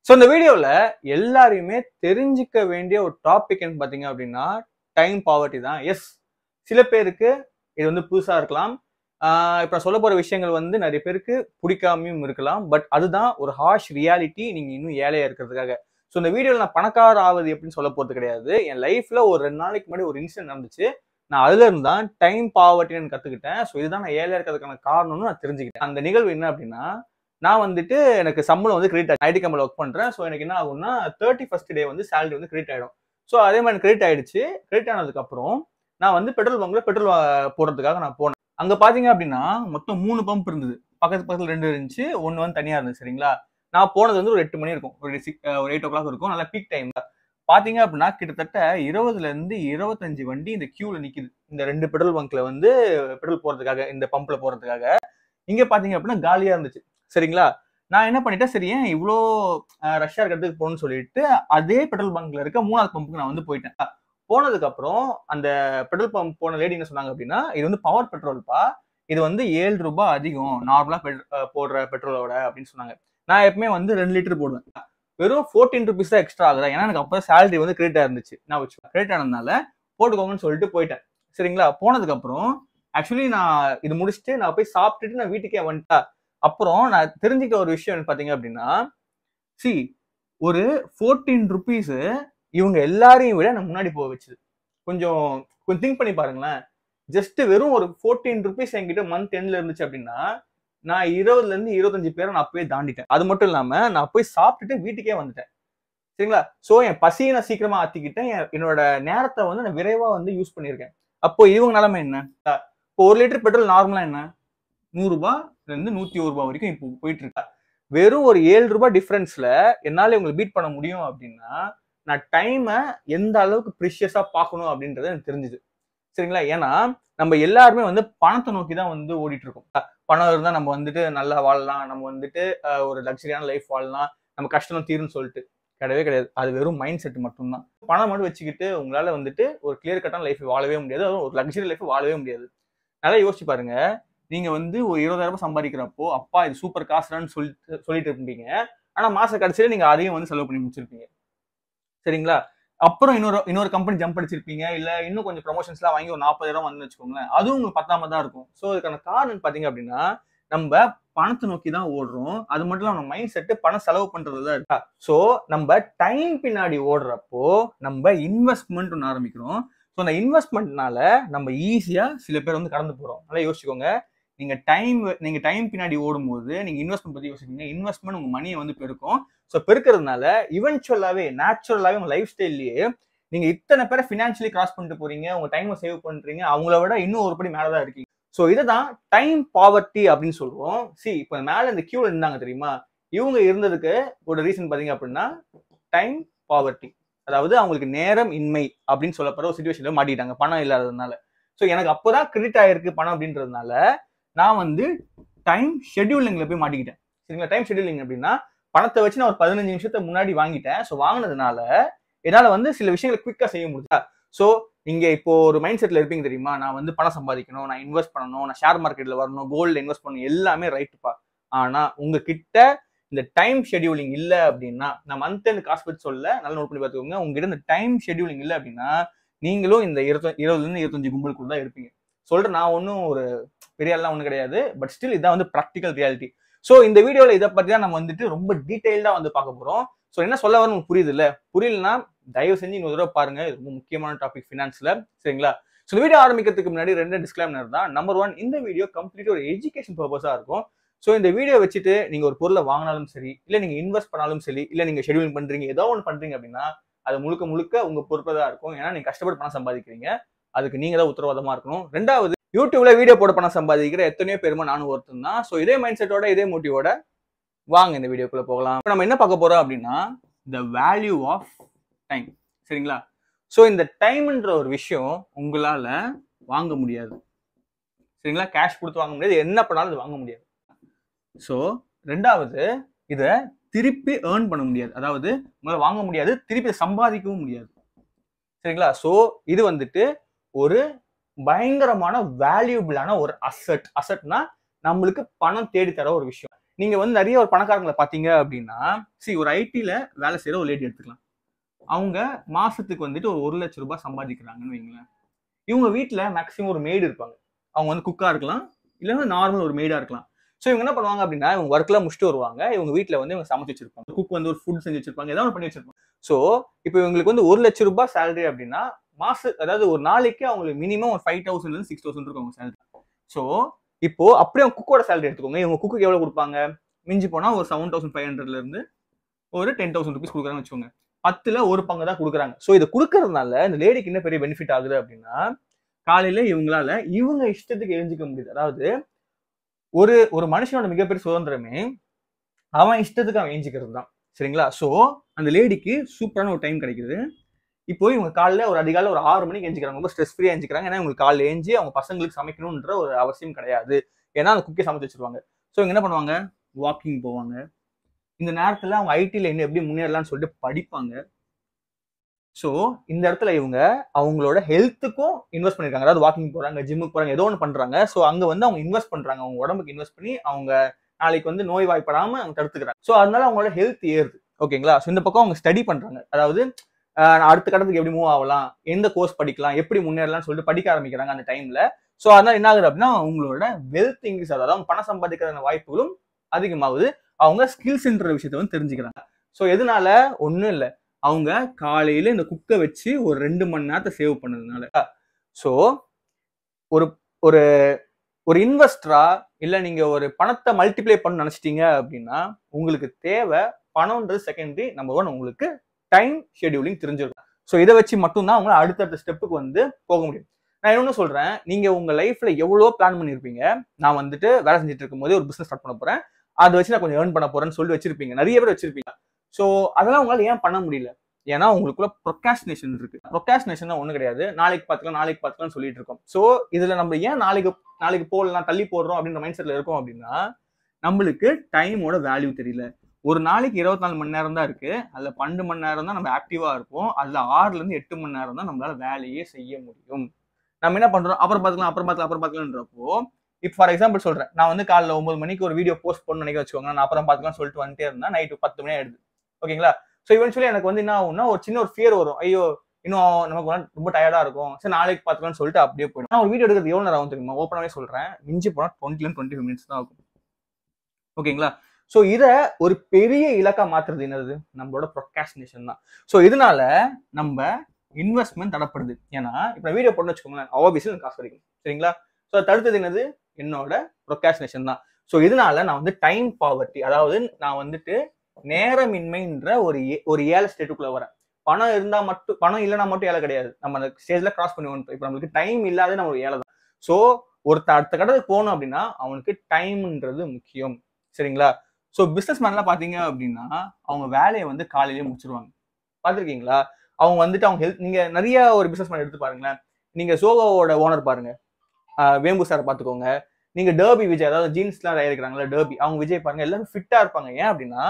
So இந்த வீடியோவில் எல்லாரையுமே தெரிஞ்சுக்க வேண்டிய ஒரு டாபிக்னு பார்த்தீங்க அப்படின்னா டைம் பாவர்ட்டி தான். எஸ், சில பேருக்கு இது வந்து புதுசாக இருக்கலாம். இப்போ நான் சொல்ல போகிற விஷயங்கள் வந்து நிறைய பேருக்கு பிடிக்காமையும் இருக்கலாம். பட் அதுதான் ஒரு ஹார்ஷ் ரியாலிட்டி நீங்கள் இன்னும் ஏழையாக இருக்கிறதுக்காக. ஸோ இந்த வீடியோவில் நான் பணக்கார ஆகுது எப்படின்னு சொல்ல போகிறது கிடையாது. என் லைஃப்பில் ஒரு 2 நாளைக்கு முன்னாடி ஒரு இன்சிடென்ட் நடந்துச்சு. நான் அதுல இருந்தான் டைம் பாவர்ட்டின்னு கற்றுக்கிட்டேன். ஸோ இதுதான் நான் ஏழையாக இருக்கிறதுக்கான காரணம்னு நான் தெரிஞ்சுக்கிட்டேன். அந்த நிகழ்வு என்ன அப்படின்னா, நான் வந்துட்டு எனக்கு சம்பளம் வந்து கிரெடிட் ஆகும். ஐடி கம்பெனியில் ஒர்க் பண்ணுறேன். ஸோ எனக்கு என்ன ஆகும்னா 31st டே வந்து சேலரி வந்து கிரெடிட் ஆகிடும். ஸோ அதே மாதிரி கிரெடிட் ஆகிடுச்சு. கிரெடிட் ஆனதுக்கப்புறம் நான் வந்து பெட்ரோல் பங்க்ல பெட்ரோல் போடுறதுக்காக நான் போனேன். அங்கே பார்த்தீங்க அப்படின்னா மொத்தம் 3 பம்ப் இருந்தது. பக்கத்து பக்கத்தில் 2 இருந்துச்சு, ஒன்று வந்து தனியாக இருந்துச்சு. சரிங்களா, நான் போனது வந்து ஒரு 8 மணி இருக்கும், ஒரு 8 o'clock இருக்கும். நல்லா பீக் டைம் பார்த்தீங்க அப்படின்னா கிட்டத்தட்ட 20லேருந்து 25 வண்டி இந்த கியூவில் நிற்குது. இந்த 2 பெட்ரோல் பங்க்ல வந்து பெட்ரோல் போடுறதுக்காக, இந்த பம்பில் போடுறதுக்காக. இங்கே பார்த்தீங்க அப்படின்னா காலியாக இருந்துச்சு. சரிங்களா, நான் என்ன பண்ணிட்டேன், சரி ஏன் இவ்வளோ ரஷ்யா இருக்கிறதுக்கு போகணும்னு சொல்லிட்டு அதே பெட்ரோல் பங்க்ல இருக்க 3வது பம்புக்கு நான் வந்து போயிட்டேன். போனதுக்கு அப்புறம் அந்த பெட்ரோல் பம்ப் போன லேடி என்ன சொன்னாங்க அப்படின்னா, இது வந்து பவர் பெட்ரோல்ப்பா, இது வந்து 7 ரூபாய் அதிகம் நார்மலா போடுற பெட்ரோலோட அப்படின்னு சொன்னாங்க. நான் எப்பவுமே வந்து 2 லிட்டர் போடுவேன். வெறும் 14 rupees தான் எக்ஸ்ட்ரா ஆகுதா, ஏன்னா எனக்கு அப்போ சேலரி வந்து கிரெடிட் ஆயிருந்துச்சு. நான் வச்சு கிரெடிட் ஆனதுனால போட்டுக்கோங்கன்னு சொல்லிட்டு போயிட்டேன். சரிங்களா, போனதுக்கு அப்புறம் ஆக்சுவலி நான் இது முடிச்சுட்டு நான் போய் சாப்பிட்டுட்டு நான் வீட்டுக்கே வந்துட்டேன். அப்புறம் நான் தெரிஞ்சுக்கிட்ட ஒரு விஷயம் பாத்தீங்க அப்படின்னா, ஒரு 14 rupees இவங்க எல்லாரையும் விட நான் முன்னாடி போக வச்சுது. கொஞ்சம் திங்க் பண்ணி பாருங்களேன். ஜஸ்ட் வெறும் ஒரு 14 rupees என்கிட்ட மந்த் எண்ட்ல இருந்துச்சு அப்படின்னா, நான் 20லேருந்து 25 பேரை நான் அப்பவே தாண்டிட்டேன். அது மட்டும் இல்லாம நான் போய் சாப்பிட்டுட்டு வீட்டுக்கே வந்துட்டேன். சரிங்களா, சோ என் பசியை நான் சீக்கிரமா ஆத்திக்கிட்டேன். என்னோட நேரத்தை வந்து நான் விரைவா வந்து யூஸ் பண்ணியிருக்கேன். அப்போ இவங்க நிலைமை என்ன? இப்போ 1 லிட்டர் பெட்ரோல் நார்மலா என்ன 100 ரூபாயிலிருந்து 101 ரூபாய் வரைக்கும் இப்போ போயிட்டு இருக்கா. வெறும் ஒரு 7 ரூபாய் டிஃபரன்ஸ்ல என்னால இவங்களை பீட் பண்ண முடியும் அப்படின்னா, நான் டைமை எந்த அளவுக்கு ப்ரிஷியஸா பார்க்கணும் அப்படின்றது எனக்கு தெரிஞ்சுது. சரிங்களா, ஏன்னா நம்ம எல்லாருமே வந்து பணத்தை நோக்கி தான் வந்து ஓடிட்டு இருக்கோம். பணம் இருந்தா நம்ம வந்துட்டு நல்லா வாழலாம், நம்ம வந்துட்டு ஒரு லக்ஸரியான லைஃப் வாழலாம், நம்ம கஷ்டம் தீருன்னு சொல்லிட்டு கிடையவே கிடையாது. அது வெறும் மைண்ட் செட் மட்டும்தான். பணம் மட்டும் வச்சுக்கிட்டு உங்களால வந்துட்டு ஒரு கிளியர் கட்டான லைஃப் வாழவே முடியாது, ஒரு லக்ஸரி லைஃப் வாழவே முடியாது. நல்லா யோசிச்சு பாருங்க. நீங்க வந்து ஒரு 20,000 ரூபாய் சம்பாதிக்கிறப்போ அப்பா இது சூப்பர் காசுன்னு சொல்லிட்டு இருப்பீங்க. ஆனா மாச கடைசியில நீங்க அதையும் வந்து செலவு பண்ணி முடிச்சிருப்பீங்க. சரிங்களா, அப்புறம் இன்னொரு கம்பெனி ஜம்ப் அடிச்சிருப்பீங்க, இல்ல இன்னும் கொஞ்சம் ப்ரொமோஷன்ஸ் எல்லாம் வாங்கி ஒரு 40,000 வந்து வச்சுக்கோங்களேன், அதுவும் உங்களுக்கு பத்தாம தான் இருக்கும். சோ இதுக்கான காரணம் பாத்தீங்க அப்படின்னா, நம்ம பணத்தை நோக்கி தான் ஓடுறோம். அது மட்டும் இல்லாம நம்ம மைண்ட் செட் பணம் செலவு பண்றதுதான் இருக்கா. சோ நம்ம டைம் பின்னாடி ஓடுறப்போ நம்ம இன்வெஸ்ட்மெண்ட் ஒன்று ஆரம்பிக்கிறோம். ஸோ அந்த இன்வெஸ்ட்மெண்ட்னால நம்ம ஈஸியா சில பேர் வந்து கடந்து போறோம். நல்லா யோசிச்சுக்கோங்க. நீங்க டைம் பின்னாடி ஓடும்போது நீங்க இன்வெஸ்ட்மெண்ட் பத்தி யோசிப்பீங்க. இன்வெஸ்ட்மெண்ட் உங்க மணியை வந்து பெருக்கும். ஸோ பெருக்கிறதுனால இவென்ச்சுவலாவே நேச்சுரலாவே உங்க லைஃப் ஸ்டைல்லயே நீங்க இத்தனை பேரை ஃபினான்ஷியலி கிராஸ் பண்ணிட்டு போறீங்க, உங்க டைமை சேவ் பண்றீங்க, அவங்கள விட இன்னும் ஒரு படி மேலதான் இருக்கீங்க. ஸோ இதுதான் டைம் பாவர்ட்டி அப்படின்னு சொல்லுவோம். இப்போ மேல இந்த கியூல இருந்தாங்க தெரியுமா, இவங்க இருந்ததுக்கு ஒரு ரீசன் பாத்தீங்க அப்படின்னா டைம் பாவர்ட்டி. அதாவது அவங்களுக்கு நேரம் இன்மை அப்படின்னு சொல்லப்படுற ஒரு சிச்சுவேஷன்ல மாட்டிட்டாங்க பணம் இல்லாததுனால. ஸோ எனக்கு அப்போதான் கிரெடிட் ஆயிருக்கு பணம் அப்படின்றதுனால நான் வந்து டைம் ஷெட்யூலிங்ல போய் மாட்டிக்கிட்டேன். சரிங்களா, டைம் ஷெட்யூலிங் அப்படின்னா பணத்தை வச்சு நான் ஒரு 15 நிமிஷத்தை முன்னாடி வாங்கிட்டேன். ஸோ வாங்கினதுனால என்னால வந்து சில விஷயங்களை குவிக்கா செய்ய முடியுதா. ஸோ நீங்க இப்போ ஒரு மைண்ட் செட்ல இருப்பீங்க தெரியுமா, நான் வந்து பணம் சம்பாதிக்கணும், நான் இன்வெஸ்ட் பண்ணணும், நான் ஷேர் மார்க்கெட்ல வரணும், கோல்டு இன்வெஸ்ட் பண்ணணும், எல்லாமே ரைட்டுப்பா. ஆனா உங்ககிட்ட இந்த டைம் ஷெட்யூலிங் இல்ல அப்படின்னா, நான் மந்த் எண்ட் காசு பத்தி சொல்ல, நல்லா நோட் பண்ணி பார்த்துக்கோங்க. உங்ககிட்ட இந்த டைம் ஷெட்யூலிங் இல்ல அப்படின்னா நீங்களும் இந்த 20லேருந்து 25 கும்பலுக்குள்ள தான் இருப்பீங்க. சொல்றேன், நான் ஒன்றும் ஒரு பெரிய எல்லாம் ஒன்றும் கிடையாது. பட் ஸ்டில் இதான் வந்து ப்ராக்டிக்கல் ரியாலிட்டி. ஸோ இந்த வீடியோல இதை பத்தி தான் நம்ம வந்துட்டு ரொம்ப டீடைல்டா வந்து பார்க்க போறோம். ஸோ என்ன சொல்ல வரணும் உங்களுக்கு புரியுது இல்ல? புரியலன்னா தயவு செஞ்சு இன்னொரு தடவை பாருங்க. இது ரொம்ப முக்கியமான டாபிக் ஃபினான்ஸ்ல. சரிங்களா, ஸோ இந்த வீடியோ ஆரம்பிக்கிறதுக்கு முன்னாடி 2 டிஸ்க்ளைமர் தான். நம்பர் 1, இந்த வீடியோ கம்ப்ளீட் ஒரு எஜுகேஷன் பர்பஸா இருக்கும். ஸோ இந்த வீடியோ வச்சுட்டு நீங்க ஒரு பொருளை வாங்கினாலும் சரி, இல்ல நீங்க இன்வெஸ்ட் பண்ணாலும் சரி, இல்ல நீங்க ஷெட்யூலிங் பண்றீங்க, ஏதோ ஒன்று பண்றீங்க அப்படின்னா அது முழுக்க உங்க பொறுப்பு தான் இருக்கும். ஏன்னா நீங்க கஷ்டப்பட்டு பணம் சம்பாதிக்கிறீங்க, அதுக்கு நீங்க தான் உத்தரவாதமா இருக்கணும். 2வது, யூடியூப்ல வீடியோ போட பணம் சம்பாதிக்கிற எத்தனையோ பேருமா நானும் ஒருத்தன் தான். ஸோ இதே மைண்ட் செட்டோட இதே மோட்டிவோட வாங்க இந்த வீடியோக்குள்ள போகலாம். இப்போ நம்ம என்ன பார்க்க போறோம் அப்படின்னா த வேல்யூ ஆஃப் டைம். சரிங்களா, ஸோ இந்த டைம்ன்ற ஒரு விஷயம் உங்களால வாங்க முடியாது. சரிங்களா, கேஷ் கொடுத்து வாங்க முடியாது, என்ன பண்ணாலும் அது வாங்க முடியாது. ஸோ 2வது, இதை திருப்பி ஏர்ன் பண்ண முடியாது. அதாவது உங்களால வாங்க முடியாது, திருப்பி சம்பாதிக்கவும் முடியாது. சரிங்களா, ஸோ இது வந்துட்டு ஒரு பயங்கரமான வேல்யூபிளான ஒரு அசெட்னா நம்மளுக்கு பணம் தேடி தர ஒரு விஷயம். நீங்க வந்து நிறைய ஒரு பணக்காரங்களை பாத்தீங்க அப்படின்னா, ஒரு ஐடில வேலை செய்யற ஒரு லேடி எடுத்துக்கலாம். அவங்க மாசத்துக்கு வந்துட்டு ஒரு 1,00,000 சம்பாதிக்கிறாங்கன்னு வைங்களேன். இவங்க வீட்டுல மேக்சிமம் ஒரு மெய்டு இருப்பாங்க. அவங்க வந்து குக்கா இருக்கலாம், இல்லைன்னா நார்மல் ஒரு மெய்டா இருக்கலாம். சோ இவங்க என்ன பண்ணுவாங்க அப்படின்னா, இவங்க ஒர்க்லாம் முடிச்சுட்டு வருவாங்க. இவங்க வீட்டுல வந்து இவங்க சமைச்சு வச்சிருப்பாங்க. குக் வந்து ஒரு ஃபுட் செஞ்சு வச்சிருப்பாங்க, ஏதாவது பண்ணி வச்சிருப்பாங்க. சோ இப்போ இவங்களுக்கு வந்து 1,00,000 சேலரி அப்படின்னா, அதாவது ஒரு நாளைக்கு அவங்களுக்கு மினிமம் ஒரு 5,000 இருந்து 6,000 இருக்கும் அவங்க சேலரி. சோ இப்போ அப்படியே அவங்க குக்கோட சேலரி எடுத்துக்கோங்க. இவங்க குக்கு எவ்வளவு கொடுப்பாங்க? மிஞ்சி போனா ஒரு 7,500 இருந்து ஒரு 10,000 ருபீஸ் கொடுக்குறாங்கன்னு வச்சுக்கோங்க. 10ல ஒரு பங்கு தான் கொடுக்குறாங்க. சோ இதை கொடுக்கறதுனால இந்த லேடிக்கு என்ன பெரிய பெனிஃபிட் ஆகுது அப்படின்னா, காலையில இவங்க இஷ்டத்துக்கு எழுஞ்சிக்க முடியுது. அதாவது ஒரு ஒரு மனுஷனோட மிகப்பெரிய சுதந்திரமே அவன் இஷ்டத்துக்கு அவன் எழுஞ்சிக்கிறது தான். சரிங்களா? சோ அந்த லேடிக்கு சூப்பரான ஒரு டைம் கிடைக்குது. இப்போ இவங்க காலைல ஒரு அதிகாலை ஒரு 6 மணிக்கு எழுஞ்சிக்கிறாங்க. ரொம்ப ஸ்ட்ரெஸ் ஃப்ரீயா எழுஞ்சிக்கிறாங்க. ஏன்னா இவங்களுக்கு காலைல எழுஞ்சி அவங்க பசங்களுக்கு சமைக்கணும்ன்ற ஒரு அவசியம் கிடையாது. ஏன்னா அந்த குக்கே சமைச்சு வச்சிருவாங்க. சோ இவங்க என்ன பண்ணுவாங்க? வாக்கிங் போவாங்க. இந்த நேரத்துல அவங்க ஐடில என்ன எப்படி முன்னேறலாம்னு சொல்லிட்டு படிப்பாங்க. சோ இந்த இடத்துல இவங்க அவங்களோட ஹெல்த்துக்கும் இன்வெஸ்ட் பண்ணிருக்காங்க. அதாவது வாக்கிங் போறாங்க, ஜிம்முக்கு போறாங்க, ஏதோ ஒன்று பண்றாங்க. சோ அங்க வந்து அவங்க இன்வெஸ்ட் பண்றாங்க. அவங்க உடம்புக்கு இன்வெஸ்ட் பண்ணி அவங்க நாளைக்கு வந்து நோய் வாய்ப்படாம அவங்க தடுத்துக்கிறாங்க. சோ அதனால அவங்களோட ஹெல்த் ஏறுது. ஓகேங்களா? சோ இந்த பக்கம் அவங்க ஸ்டடி பண்றாங்க. அதாவது அடுத்த கட்டத்துக்கு எப்படி மூவ் ஆகலாம், எந்த கோர்ஸ் படிக்கலாம், எப்படி முன்னேறலாம்னு சொல்லிட்டு படிக்க ஆரம்பிக்கிறாங்க அந்த டைம்ல. சோ அதனால என்ன ஆகுது அப்படின்னா, அவங்களோட வெல்த் இன்க்ரீஸ் ஆகுது. அதாவது அவங்க பணம் சம்பாதிக்கிற வாய்ப்புகளும் அதிகமாகுது. அவங்க ஸ்கில்ஸ்ன்ற விஷயத்தை வந்து தெரிஞ்சுக்கிறாங்க. சோ எதனால? ஒண்ணும் இல்ல, அவங்க காலையில இந்த குக்கை வச்சு ஒரு 2 மணி நேரத்தை சேவ் பண்ணதுனால. சோ ஒரு ஒரு ஒரு இன்வெஸ்டரா இல்ல நீங்க ஒரு பணத்தை மல்டிப்ளை பண்ண நினைச்சிட்டீங்க அப்படின்னா, உங்களுக்கு தேவை பணம்ன்றது செகண்டரி. நம்பர் 1 உங்களுக்கு டைம் ஷெட்யூலிங் தெரிஞ்சிருக்கும். சோ இதை வச்சு மட்டும்தான் அவங்க அடுத்தடுத்த ஸ்டெப்புக்கு வந்து போக முடியும். நான் இன்னொன்னு சொல்றேன், நீங்க உங்க லைஃப்ல எவ்வளவோ பிளான் பண்ணிருப்பீங்க. நான் வந்துட்டு வேலை செஞ்சுட்டு இருக்கும் போதே ஒரு பிசினஸ் ஸ்டார்ட் பண்ண போறேன், அதை வச்சு நான் கொஞ்சம் ஏர்ன் பண்ண போறேன்னு சொல்லி வச்சிருப்பீங்க. நிறைய பேர் வச்சிருப்பீங்க. சோ அதெல்லாம் உங்களால ஏன் பண்ண முடியல? ஏன்னா உங்களுக்குள்ள ப்ரொக்ராஸ்டினேஷன் இருக்கு. ப்ரொக்ராஸ்டினேஷன் ஒண்ணு கிடையாது. நாளைக்கு பார்த்துக்கலாம் சொல்லிட்டு இருக்கோம். சோ இதுல நம்ம ஏன் நாளைக்கு போடலாம், தள்ளி போடுறோம் அப்படின்ற மைண்ட் செட்ல இருக்கோம் அப்படின்னா, நம்மளுக்கு டைமோட வேல்யூ தெரியல. ஒரு நாளைக்கு 24 மணி நேரம் தான் இருக்கு. அதுல 12 மணி நேரம் தான் நம்ம ஆக்டிவா இருப்போம். அதுல 6ல இருந்து 8 மணி நேரம் தான் நம்மளால வேலையே செய்ய முடியும். நம்ம என்ன பண்றோம்? அப்புறம் பார்த்துக்கலாம்ன்றப்போ, இப்போ ஃபார் எக்ஸாம்பிள் சொல்றேன், நான் வந்து காலைல 9 மணிக்கு ஒரு வீடியோ போஸ்ட் பண்ணணும்னு நினைக்க வச்சுக்கோங்க. நான் அப்புறம் பார்த்துக்கலாம் சொல்லிட்டு வந்துட்டே இருந்தா நைட்டு 10 மணி ஆயிடுது. ஓகேங்களா? சோ இவென்ச்சுவலி எனக்கு வந்து என்ன ஆகும்னா, ஒரு சின்ன ஒரு ஃபியர் வரும். ஐயோ, இன்னும் நமக்கு ரொம்ப டயர்டா இருக்கும், சரி நாளைக்கு பார்த்துக்கலாம்னு சொல்லிட்டு அப்படியே போயிடும். நான் ஒரு வீடியோ எடுக்கிறது எவ்வளவு நேரம் ஆகும் தெரியுமா? ஓப்பனாவே சொல்றேன், மிஞ்சி போனா 20 மினிட்ஸ் தான் ஆகும். ஓகேங்களா? சோ இத ஒரு பெரிய இலக்கா மாத்துறது என்னது? நம்மளோட ப்ரொக்ராஸ்டினேஷன் தான். சோ இதனால நம்ம இன்வெஸ்ட்மெண்ட் தடப்படுது. ஏன்னா இப்ப வீடியோ போட்டு வச்சுக்கோங்களேன், ஆப்வியஸ்லி காசு கிடைக்கும். சரிங்களா? சோ தடுத்தது என்னது? என்னோட ப்ரொக்ராஸ்டினேஷன் தான். சோ இதனால நான் வந்து டைம் பாவர்ட்டி, அதாவது நான் வந்துட்டு நேரமின்மைன்ற ஒரு ஏழை ஸ்டேட்டுக்குள்ள வரேன். பணம் இல்லைன்னா மட்டும் ஏழை கிடையாது. நம்ம அந்த ஸ்டேஜ்ல கிராஸ் பண்ணி வந்துட்டோம். இப்ப நம்மளுக்கு டைம் இல்லாத நம்ம ஒரு ஏழை தான். சோ ஒருத்தர் அடுத்த கட்டத்துக்கு போகணும் அப்படின்னா அவனுக்கு டைம்ன்றது முக்கியம். சரிங்களா? சோ பிசினஸ் மேன்லாம் பாத்தீங்க அப்படின்னா, அவங்க வேலையை வந்து காலையிலேயே முடிச்சிருவாங்க. பாத்திருக்கீங்களா? அவங்க வந்துட்டு அவங்க ஹெல்த், நீங்க நிறைய ஒரு பிசினஸ் மேன் எடுத்து பாருங்களேன். நீங்க சோகோவோட ஓனர் பாருங்க, வேம்பு சார் பாத்துக்கோங்க. நீங்க டர்பி விஜய், அதாவது ஜீன்ஸ் எல்லாம் தயாரிக்கிறாங்களா டர்பி, அவங்க விஜய் பாருங்க, எல்லாரும் ஃபிட்டா இருப்பாங்க. ஏன் அப்படின்னா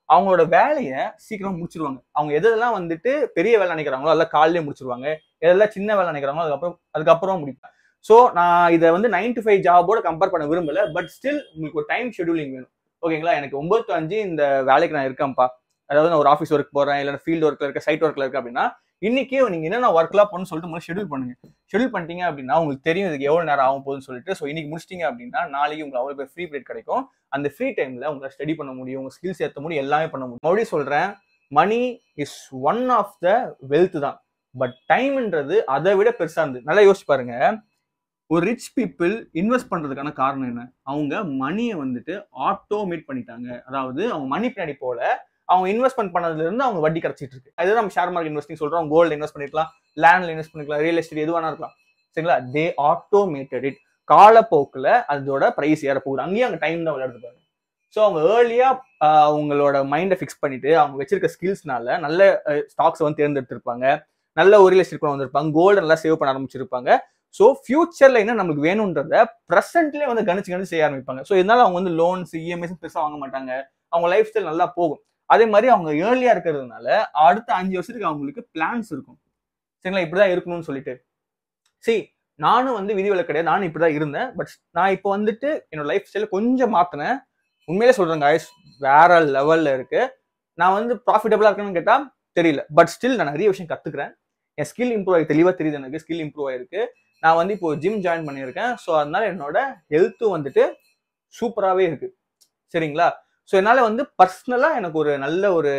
அவங்களோட வேலையை சீக்கிரம் முடிச்சிருவாங்க. அவங்க எதெல்லாம் வந்துட்டு பெரிய வேலை நினைக்கிறாங்களோ அதெல்லாம் காலையிலேயே முடிச்சிருவாங்க. எதெல்லாம் சின்ன வேலை நினைக்கிறாங்களோ அதுக்கப்புறம் முடிப்பாங்க. சோ நான் இதை வந்து 9 to 5 ஜாபோட கம்பேர் பண்ண விரும்பல. பட் ஸ்டில் உங்களுக்கு ஒரு டைம் ஷெட்யூலிங் வேணும். ஓகேங்களா? எனக்கு 9 to 5 இந்த வேலைக்கு நான் இருக்கேன்ப்பா, அதாவது நான் ஒரு ஆஃபீஸ் ஒர்க் போறேன், இல்ல ஃபீல்டு ஒர்க்ல இருக்க, சைட் ஒர்க்ல இருக்கு அப்படின்னா, இன்னைக்கே நீங்க என்னென்ன ஒர்க்லாம் பண்ணணும்னு சொல்லிட்டு முதல்ல ஷெட்யூல் பண்ணுங்க. ஷெட்யூல் பண்ணிட்டீங்க அப்படின்னா உங்களுக்கு தெரியும் இதுக்கு எவ்வளவு நேரம் ஆகும் போகுதுன்னு சொல்லிட்டு. சோ இன்னைக்கு முடிச்சிட்டீங்க அப்படின்னா நாளைக்கு உங்களுக்கு அவ்வளவு பேர் ஃப்ரீ பீரியட் கிடைக்கும். அந்த ஃப்ரீ டைம்ல உங்களை ஸ்டடி பண்ண முடியும், உங்க ஸ்கில்ஸ் ஏற்ற முடியும், எல்லாமே பண்ண முடியும். மறுபடியும் சொல்றேன், money is one of the wealth தான். பட் டைம்ன்றது அதை விட பெருசா இருந்து. நல்லா யோசிச்சு பாருங்க, ஒரு ரிச் பீப்புள் இன்வெஸ்ட் பண்றதுக்கான காரணம் என்ன? அவங்க மணியை வந்துட்டு ஆட்டோமேட் பண்ணிட்டாங்க. அதாவது அவங்க மணி பின்னாடி போல, அவங்க இன்வெஸ்ட்மெண்ட் பண்ணதுல இருந்து அவங்க வட்டி கிடைச்சிட்டு இருக்கு. அதுதான் நம்ம ஷேர் மார்க்கெட் இன்வெஸ்டிங் சொல்றோம். கோல்டு இன்வெஸ்ட் பண்ணிருக்கலாம், லேண்ட்ல இன்வெஸ்ட் பண்ணிக்கலாம், ரியல் எஸ்டேட் எது வேணா இருக்கலாம். சரிங்களா? தே ஆட்டோமேட்டட் இட். காலப்போக்குல அதோட பிரைஸ் ஏற போகுது. அங்கேயும் அவங்க டைம் தான் விளையாடுது பாருங்க. ஸோ அவங்க ஏர்லியா அவங்களோட மைண்டை ஃபிக்ஸ் பண்ணிட்டு அவங்க வச்சிருக்க ஸ்கில்ஸ்னால நல்ல ஸ்டாக்ஸ் வந்து தேர்ந்தெடுத்திருப்பாங்க, நல்ல ஒரு ரியல் எஸ்டேட் வந்திருப்பாங்க, கோல்டு நல்லா சேவ் பண்ண ஆரம்பிச்சிருப்பாங்க. ஸோ ஃபியூச்சர்ல என்ன நமக்கு வேணும்ன்றத ப்ரெசென்ட்லேயே வந்து கணிச்சு செய்ய ஆரம்பிப்பாங்க. ஸோ இதனால அவங்க வந்து லோன்ஸ், இஎம்ஐஸ் பெருசாக வாங்க மாட்டாங்க. அவங்க லைஃப் ஸ்டைல் நல்லா போகும். அதே மாதிரி அவங்க ஏர்லியா இருக்கிறதுனால அடுத்த 5 வருஷத்துக்கு அவங்களுக்கு பிளான்ஸ் இருக்கும். சரிங்களா? இப்படிதான் இருக்கணும்னு சொல்லிட்டு. சரி, நானும் வந்து விதிவிலக்கு கிடையாது, நானும் இப்படிதான் இருந்தேன். பட் நான் இப்போ வந்துட்டு என்னோட லைஃப் ஸ்டைல கொஞ்சம் மாத்தினேன். உண்மையிலே சொல்றேன் guys, வேற லெவல்ல இருக்கு. நான் வந்து ப்ராஃபிட்டபிளா இருக்கேன்னு கேட்டா தெரியல. பட் ஸ்டில் நான் நிறைய விஷயம் கத்துக்கிறேன். என் ஸ்கில் இம்ப்ரூவ் ஆகி தெளிவா தெரியுது, எனக்கு ஸ்கில் இம்ப்ரூவ் ஆயிருக்கு. நான் வந்து இப்போ ஜிம் ஜாயின் பண்ணியிருக்கேன். ஸோ அதனால என்னோட ஹெல்த்தும் வந்துட்டு சூப்பராகவே இருக்கு. சரிங்களா? ஸோ என்னால் வந்து பர்சனலாக எனக்கு ஒரு நல்ல ஒரு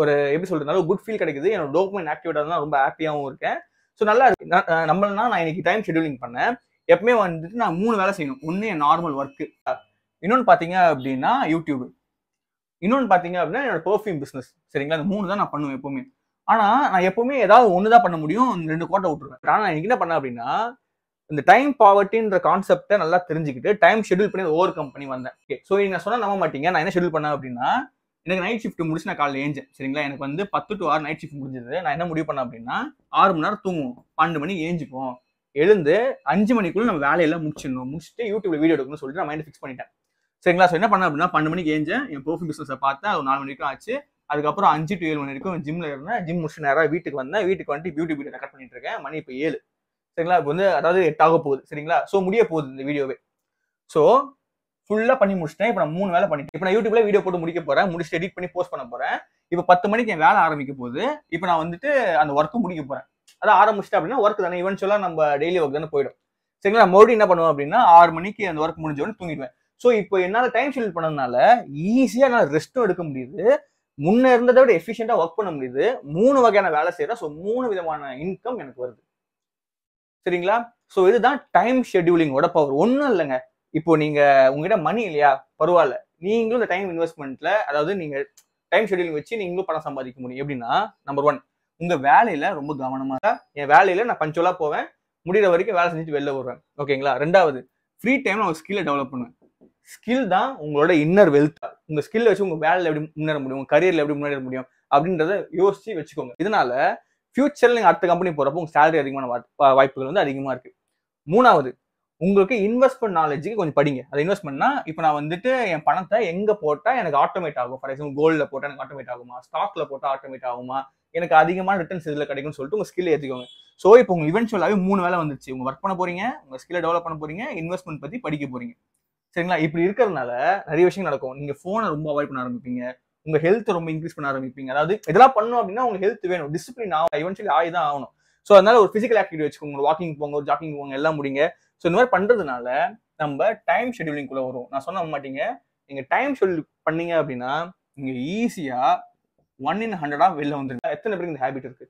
ஒரு எப்படி சொல்றது, நல்ல குட் ஃபீல் கிடைக்குது. என்னோட டோபமைன் ஆக்டிவேட் ஆகுதுன்னா ரொம்ப ஹாப்பியாகவும் இருக்கேன். ஸோ நல்லா இருக்கு. நம்மளனா நான் இன்னைக்கு டைம் ஷெடியூலிங் பண்ணேன். எப்பவுமே வந்துட்டு நான் 3 வேலை செய்யணும். ஒன்று என் நார்மல் ஒர்க்கு, இன்னொன்று பார்த்தீங்க அப்படின்னா யூடியூப், இன்னொன்று பார்த்தீங்க அப்படின்னா என்னோட பெர்ஃப்யூம் பிஸ்னஸ். சரிங்களா? அந்த 3 தான் நான் பண்ணுவேன் எப்பவுமே. ஆனா நான் எப்பவுமே ஏதாவது ஒன்று தான் பண்ண முடியும், 2 கோட்டை விட்டுருவேன். ஆனால் நான் என்ன பண்ணேன் அப்படின்னா, இந்த டைம் பாவர்ட்டின்ற கான்செப்டை நல்லா தெரிஞ்சுக்கிட்டு டைம் ஷெடியூல் பண்ணி ஓவர் கம் பண்ணி வந்தேன். ஓகே, ஸோ நான் சொன்னா நம்ப மாட்டீங்க. நான் என்ன ஷெடியூல் பண்ணேன் அப்படின்னா, எனக்கு நைட் ஷிஃப்ட் முடிச்சு நான் காலையில் ஏஞ்சேன். சரிங்களா? எனக்கு வந்து 10 to 6 நைட் ஷிஃப்ட் முடிஞ்சது. நான் என்ன முடிவு பண்ணேன் அப்படின்னா, 6 மணி நேரம் தூங்குவோம், 12 மணிக்கு ஏஞ்சிப்போம், எழுந்து 5 மணிக்குள்ள நம்ம வேலையெல்லாம் முடிச்சுட்டு யூடியூப்ல வீடியோ எடுக்கணும்னு சொல்லிட்டு நான் மைண்ட் ஃபிக்ஸ் பண்ணிட்டேன். சரிங்களா? ஸோ என்ன பண்ணேன் அப்படின்னா, 12 மணிக்கு ஏஞ்சேன், என் பெர்ஃப்யூம் பிசினஸை பார்த்தேன், அது 4 மணிக்கும் ஆச்சு. அதுக்கப்புறம் 5 to 7 மணி வரைக்கும் ஜிம்ல இருந்தேன். ஜிம் முடிச்சு நேராக வீட்டுக்கு வந்தேன். வீட்டுக்கு வந்துட்டு பியூட்டி வீடியோ ரெக்கார்ட் பண்ணிட்டு இருக்கேன். மணி இப்போ 7. சரிங்களா? இப்போ வந்து அதாவது 8 ஆக போகுது. சரிங்களா? ஸோ முடிய போகுது இந்த வீடியோவே. ஸோ ஃபுல்லா பண்ணி முடிச்சிட்டேன். இப்போ நான் 3 வேலை பண்ணிட்டேன். இப்போ நான் யூடியூப்ல வீடியோ போட்டு முடிக்க போறேன், முடிச்சுட்டு எடிட் பண்ணி போஸ்ட் பண்ண போறேன். இப்போ 10 மணிக்கு என் வேலை ஆரம்பிக்க போகுது. இப்போ நான் வந்துட்டு அந்த ஒர்க்கும் முடிக்க போறேன். அதான் ஆரம்பிச்சிட்டேன் அப்படின்னா ஒர்க் தானே, இவென்ச்சுவலா நம்ம டெய்லி ஒர்க் தானே போயிடும். சரிங்களா? மறுபடியும் என்ன பண்ணுவேன் அப்படின்னா 6 மணிக்கு அந்த ஒர்க் முடிஞ்ச உடனே தூங்கிடுவேன். ஸோ இப்போ என்னால டைம் ஷெடியூல் பண்ணதுனால ஈஸியா நான் ரெஸ்ட்டும் எடுக்க முடியுது, முன்ன இருந்ததை விட எஃபிஷியண்டா ஒர்க் பண்ண முடியுது. 3 வகையான வேலை செய்யறேன். ஸோ 3 விதமான இன்கம் எனக்கு வருது. சரிங்களா? ஸோ இதுதான் டைம் ஷெடியூலிங்கோட பவர். ஒன்றும் இல்லைங்க. இப்போ நீங்க உங்ககிட்ட மணி இல்லையா, பரவாயில்ல, நீங்களும் இந்த டைம் இன்வெஸ்ட்மெண்ட்ல, அதாவது நீங்க டைம் ஷெடியூலிங் வச்சு நீங்களும் பணம் சம்பாதிக்க முடியும். எப்படின்னா, நம்பர் 1, உங்க வேலையில ரொம்ப கவனமா, என் வேலையில நான் பஞ்சுவலா போவேன், முடிகிற வரைக்கும் வேலை செஞ்சுட்டு வெளில வருவேன். ஓகேங்களா? 2வது, ஃப்ரீ டைம்ல உங்க ஸ்கில்லை டெவலப் பண்ணுவேன். ஸ்கில் தான் உங்களோட இன்னர் வெல்த். உங்க ஸ்கில் வச்சு உங்க வேலையில எப்படி முன்னேற முடியும், உங்க கரியர்ல எப்படி முன்னேற முடியும் அப்படின்றத யோசிச்சு வச்சுக்கோங்க. இதனால ஃபியூச்சர்ல நீங்க அடுத்த கம்பெனி போறப்போ உங்க சேலரி அதிகமான வாய்ப்புகள் வந்து அதிகமா இருக்கு. 3வது, உங்களுக்கு இன்வெஸ்ட்மெண்ட் நாலேஜுக்கு கொஞ்சம் படிங்க. அது இன்வெஸ்ட்மெண்ட்னா, இப்போ நான் வந்துட்டு என் பணத்தை எங்க போட்டா எனக்கு ஆட்டோமேட் ஆகும். ஃபார் எக்ஸாம்பிள் கோல்ட்ல போட்டா எனக்கு ஆட்டோமேட் ஆகுமா, ஸ்டாக்ல போட்டா ஆட்டோமேட் ஆகுமா, எனக்கு அதிகமான ரிட்டர்ன்ஸ் இதுல கிடைக்கும்னு சொல்லிட்டு உங்க ஸ்கில் ஏற்றிக்கோங்க. ஸோ இப்போ உங்க இவென்ச்சுவலாவே 3 வேலை வந்துருச்சு. உங்க ஒர்க் பண்ண போறீங்க, உங்க ஸ்கில்லை டெவலப் பண்ண போறீங்க, இன்வெஸ்ட்மெண்ட் பத்தி படிக்க போறீங்க. சரிங்களா? இப்படி இருக்கிறதுனால நிறைய விஷயம் நடக்கும். நீங்க போனை ரொம்ப அவாய்ட் பண்ண ஆரம்பிப்பீங்க, உங்க ஹெல்த் ரொம்ப இன்க்ரீஸ் பண்ண ஆரம்பிப்பீங்க. அதாவது இதெல்லாம் பண்ணணும் அப்படின்னா உங்களுக்கு ஹெல்த் வேணும், டிசிப்ளின் ஆகும், இவென்ச்சுவலி ஆகிதான் ஆகணும். ஸோ அதனால ஒரு பிசிக்கல் ஆக்டிவிட்டி வச்சுக்கோங்க, வாக்கிங் போங்க, ஒரு ஜாக்கிங் போங்க, எல்லாம் முடிங்க. ஸோ இந்த மாதிரி பண்றதுனால நம்ம டைம் ஷெடியூலிங் குள்ள வரும். நான் சொன்ன மாட்டீங்க, நீங்க டைம் ஷெடியூல் பண்ணீங்க அப்படின்னா நீங்க ஈஸியா 1 in 100 வெளில வந்துருங்க. எத்தனை பேருக்கு இந்த ஹேபிட் இருக்கு?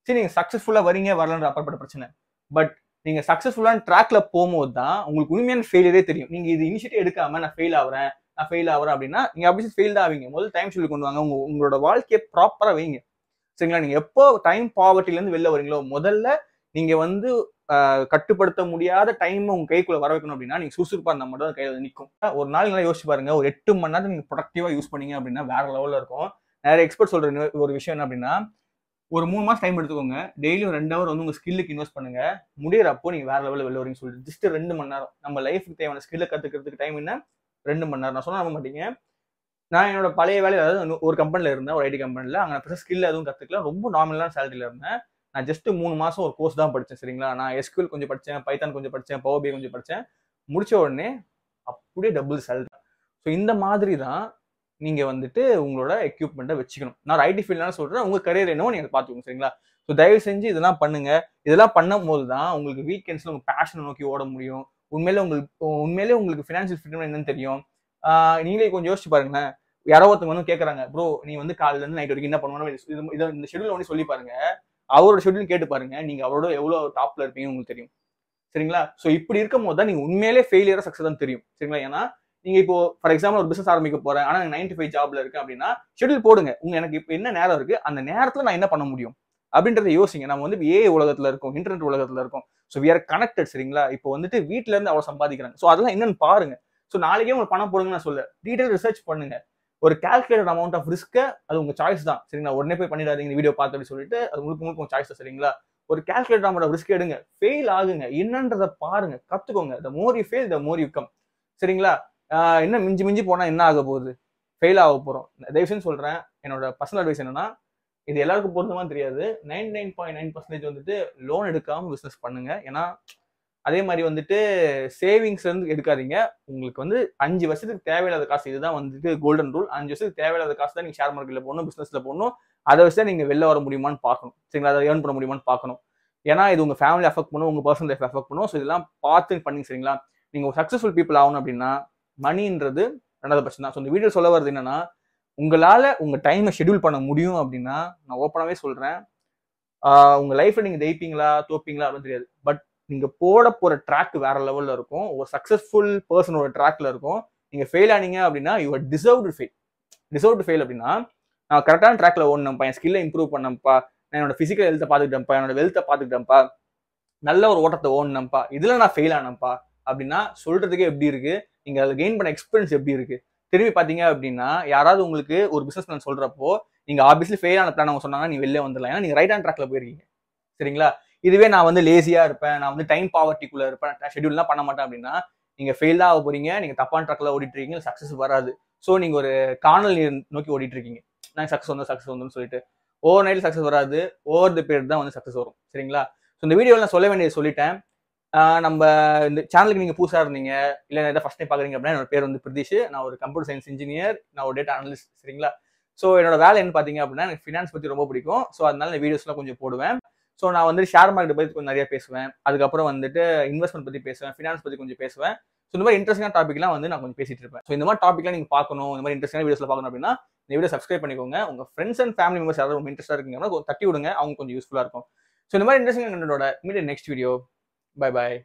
சரி, நீங்க சக்சஸ்ஃபுல்லா வரீங்க வரலன்ற அப்பாற்பட்ட பிரச்சனை. பட் நீங்க சக்சஸ்ஃபுல்லான ட்ராக்ல போகும்போது தான் உங்களுக்கு உண்மையான ஃபெயிலியரே தெரியும். நீங்க இது இனிஷியேட்டிவ் எடுக்காம நான் ஃபெயில் ஆகுறேன் அப்படின்னா நீங்க அப்படி ஃபெயில் தான் ஆவீங்க. முதல்ல டைம் ஷெடியூல் கொண்டு வாங்க, உங்களோட வாழ்க்கையை ப்ராப்பரா வைங்க. சரிங்களா? நீங்க எப்போ டைம் பாவர்ட்டில இருந்து வெளில வரீங்களோ, முதல்ல நீங்க வந்து கட்டுப்படுத்த முடியாத டைம் உங்க கைக்குள்ள வர வைக்கணும் அப்படின்னா நீங்க சுறுசுறுப்பா இருந்தா மட்டும் கையில நிற்கும். ஒரு நாள் நல்லா யோசிச்சு பாருங்க, ஒரு 8 மணி நேரம் நீங்க ப்ரொடக்டிவா யூஸ் பண்ணீங்க அப்படின்னா வேற லெவல்ல இருக்கும். நிறைய எக்ஸ்பர்ட் சொல்ற ஒரு விஷயம் என்ன அப்படின்னா, ஒரு 3 மாசம் டைம் எடுத்துக்கோங்க, டெய்லியும் 2 ஹவர் வந்து உங்க ஸ்கில்லுக்கு இன்வெஸ்ட் பண்ணுங்க, முடியறப்போ நீங்க வேற லெவலில் வெளில வரீங்கன்னு சொல்லிட்டு ஜஸ்ட் 2 மணி நேரம். நம்ம லைஃபுக்கு தேவையான ஸ்கில்லை கத்துக்கிறதுக்கு டைம் என்ன? 2 மணி நேரம். நான் சொன்னா நம்ப மாட்டீங்க. நான் என்னோட பழைய வேலை, அதாவது ஒரு கம்பெனில இருந்தேன், ஒரு ஐடி கம்பெனில. அங்கே ஸ்கில் எதுவும் கத்துக்கல, ரொம்ப நார்மலான சேலரியில இருந்தேன். நான் ஜஸ்ட் 3 மாசம் ஒரு கோர்ஸ் தான் படிச்சேன். சரிங்களா? நான் எஸ்கியூஎல் கொஞ்சம் படிச்சேன், பைத்தான் கொஞ்சம் படிச்சேன், பவர் பிஐ கொஞ்சம் படிச்சேன். முடிச்ச உடனே அப்படியே டபுள் சேலரி. ஸோ இந்த மாதிரி தான் நீங்க வந்துட்டு உங்களோட எக்யூப்மெண்ட்டை வச்சுக்கணும். நான் ஐடி ஃபீல்ட்னால சொல்றேன், உங்க கரியர் என்னவோ நீங்க பார்த்துக்கோங்க. சரிங்களா? ஸோ தயவு செஞ்சு இதெல்லாம் பண்ணுங்க. இதெல்லாம் பண்ணும் போது தான் உங்களுக்கு வீக்கெண்ட்ஸ்ல உங்க பேஷனை நோக்கி ஓட முடியும். உண்மையிலே உங்களுக்கு ஃபினான்ஷியல் ஃப்ரீடம் என்னன்னு தெரியும். நீங்களே கொஞ்சம் யோசிச்சு பாருங்களேன். யாரோ ஒருத்தவங்க வந்து கேட்கறாங்க, ப்ரோ நீ வந்து காலையில இருந்து நைட் வரைக்கும் என்ன பண்ணுவாங்க, இந்த ஷெடியூல் ஒன்று சொல்லி பாருங்க, அவரோட ஷெடியூல் கேட்டு பாருங்க, நீங்க அவரோட எவ்வளவு டாப்ல இருப்பீங்கன்னு உங்களுக்கு தெரியும். சரிங்களா? ஸோ இப்படி இருக்கும் போது தான் நீங்க உண்மையிலே ஃபெயிலியரா சக்சஸ் தான் தெரியும். சரிங்களா? ஏன்னா நீங்க இப்போ ஃபார் எக்ஸாம்பிள் ஒரு பிசினஸ் ஆரம்பிக்க போறேன், ஆனா 9 to 5 ஜாப்ல இருக்கு அப்படின்னா ஷெடியூல் போடுங்க. எனக்கு இப்போ என்ன நேரம் இருக்கு, அந்த நேரத்துல நான் என்ன பண்ண முடியும் அப்படின்றத யோசிங்க. நம்ம வந்து ஏஐ உலகத்துல இருக்கோம், இன்டர்நெட் உலகத்துல இருக்கோம். So we are connected. சரிங்களா? இப்போ வந்துட்டு வீட்டுல இருந்து அவ்வளவு சம்பாதிக்கிறாங்க. ஸோ அதெல்லாம் என்னன்னு பாருங்க. ஸோ நாளைக்கே உங்களுக்கு பணம் போடுங்க நான் சொல்ல, டீடைல் ரிசர்ச் பண்ணுங்க. ஒரு கால்குலேட்டட் அமௌண்ட் ஆஃப் ரிஸ்க்கை, அது உங்க சாய்ஸ் தான். சரிங்களா? உடனே போய் பண்ணிடாதீங்க வீடியோ பார்த்து அப்படின்னு சொல்லிட்டு, அது முழுக்க உங்க சாய்ஸ் தான். சரிங்களா? ஒரு கால்குலேட்டட் அமௌண்ட் ஆஃப் ரிஸ்க் எடுங்க, ஃபெயில் ஆகுங்க, என்னன்றதை பாருங்க, கத்துக்கோங்க. The more you fail the more you come. சரிங்களா? என்ன மிஞ்சி போனா என்ன ஆக போகுது? ஃபெயில் ஆக போறோம். தயவுசெய்து சொல்றேன், என்னோட பர்சனல் அட்வைஸ் என்னன்னா, இது எல்லாருக்கும் பொருத்தமா தெரியாது, 99.9% வந்துட்டு லோன் எடுக்காம பிசினஸ் பண்ணுங்க. ஏன்னா அதே மாதிரி வந்துட்டு சேவிங்ஸ்ல இருந்து எடுக்காதீங்க. உங்களுக்கு வந்து 5 வருஷத்துக்கு தேவையில்லாத காசு, இதுதான் வந்துட்டு கோல்டன் ரூல். 5 வருஷத்துக்கு தேவையில்லாத காசு தான் நீங்க ஷேர் மார்க்கெட்ல போடணும், பிசினஸ்ல போடணும். அதை வச்சு நீங்க வெளில வர முடியுமான்னு பார்க்கணும். சரிங்களா? அதை ஏர்ன் பண்ண முடியுமான்னு பார்க்கணும். ஏன்னா இது உங்க ஃபேமிலி அஃபெக்ட் பண்ணும், உங்க பர்சனல் லைஃப் அஃபெக்ட் பண்ணும். ஸோ இதெல்லாம் பார்த்து பண்ணி சரிங்களா? நீங்க ஒரு சக்சஸ்ஃபுல் பீப்புள் ஆகணும் அப்படின்னா மணின்றது 2வது பட்சம் தான். ஸோ இந்த வீடியோ சொல்ல வருது என்னன்னா, உங்களால உங்க டைமை ஷெட்யூல் பண்ண முடியும் அப்படின்னா நான் ஓப்பனாவே சொல்றேன், உங்க லைஃப்ல நீங்க ஜெயிப்பீங்களா தோப்பீங்களா அப்படின்னு தெரியாது. பட் நீங்க போட போற ட்ராக் வேற லெவல்ல இருக்கும். ஒரு சக்சஸ்ஃபுல் பர்சனோட ட்ராக்ல இருக்கும். நீங்க ஃபெயில் ஆனீங்க அப்படின்னா you are deserved fail. Deserved fail அப்படின்னா நான் கரெக்டான ட்ராக்ல ஓடணும்ப்பா, என் ஸ்கில்லை இம்ப்ரூவ் பண்ணப்பா, நான் என்னோட பிசிக்கல் ஹெல்த்தை பார்த்துக்கிட்டேன்ப்பா, என்னோட வெல்த்தை பார்த்துக்கிட்டேன்ப்பா, நல்ல ஒரு ஓட்டத்தை ஓடணும்ப்பா, இதுல நான் ஃபெயில் ஆனப்பா அப்படின்னா சொல்றதுக்கே எப்படி இருக்கு? நீங்க அதை கெயின் பண்ண எக்ஸ்பீரியன்ஸ் எப்படி இருக்கு? திரும்பி பாத்தீங்க அப்படின்னா யாராவது உங்களுக்கு ஒரு பிசினஸ் பிளான் சொல்றப்போ நீங்க ஆப்வியஸ்லி ஃபெயில் ஆன பிளான் அவங்க சொன்னாங்கன்னா நீ வெளில வந்துடலாம். ஏன்னா நீங்க ரைட் ஆன் ட்ராக்ல போயிருக்கீங்க. சரிங்களா? இதுவே நான் வந்து லேசியா இருப்பேன், நான் வந்து டைம் பாவர்ட்டிக்குள்ள இருப்பேன், ஷெட்யூல்லாம் பண்ண மாட்டேன் அப்படின்னா நீங்க ஃபெயில் ஆக போறீங்க. நீங்க தப்பான ட்ராக்ல ஓடிட்டு இருக்கீங்க, சக்சஸ் வராது. ஸோ நீங்க ஒரு காணல் நீர் நோக்கி ஓடிட்டு இருக்கீங்க. நான் சக்சஸ் வந்து சொல்லிட்டு ஓவர் நைட்ல சக்சஸ் வராது, ஓவர் தி பீரியட் தான் வந்து சக்சஸ் வரும். சரிங்களா? ஸோ இந்த வீடியோவில் நான் சொல்ல வேண்டியது சொல்லிட்டேன். நம்ம இந்த சேனலுக்கு நீங்க புதுசா இருந்தீங்க, இல்ல ஏதாவது ஃபர்ஸ்ட் டைம் பாக்குறீங்க அப்படின்னா, என்னோட பேர் வந்து பிரதீஷ். நான் ஒரு கம்ப்யூட்டர் சயின்ஸ் இன்ஜினியர், நான் ஒரு டேட்டா அனலிஸ்ட். சரிங்களா? ஸோ என்னோட வேலை என்ன பாத்தீங்க அப்படின்னா, எனக்கு ஃபினான்ஸ் பத்தி ரொம்ப பிடிக்கும். ஸோ அதனால இந்த வீடியோஸ்லாம் கொஞ்சம் போடுவேன். ஸோ நான் வந்து ஷேர் மார்க்கெட் பத்தி கொஞ்சம் நிறைய பேசுவேன், அதுக்கப்புறம் வந்துட்டு இன்வெஸ்ட்மெண்ட் பத்தி பேசுவேன், ஃபினான்ஸ் பத்தி கொஞ்சம் பேசுவேன். ஸோ இந்த மாதிரி இன்ட்ரெஸ்டிங்கான டாபிக்லாம் வந்து நான் கொஞ்சம் பேசிட்டு இருப்பேன். ஸோ இந்த மாதிரி டாபிக்லாம் நீங்க பார்க்கணும், இந்த மாதிரி இன்ட்ரெஸ்டிங்கான வீடியோஸ்ல பார்க்கணும் அப்படின்னா இந்த வீடியோ சப்ஸ்கிரைப் பண்ணிக்கோங்க. உங்க ஃப்ரெண்ட்ஸ் அண்ட் ஃபேமிலி மெம்பர்ஸ் யாராவது ரொம்ப இன்ட்ரெஸ்டா இருக்கீங்கன்னா தட்டி விடுங்க, அவங்க கொஞ்சம் யூஸ்ஃபுல்லா இருக்கும். ஸோ இந்த மாதிரி இன்ட்ரெஸ்டிங் என்னோட meet next video. Bye bye.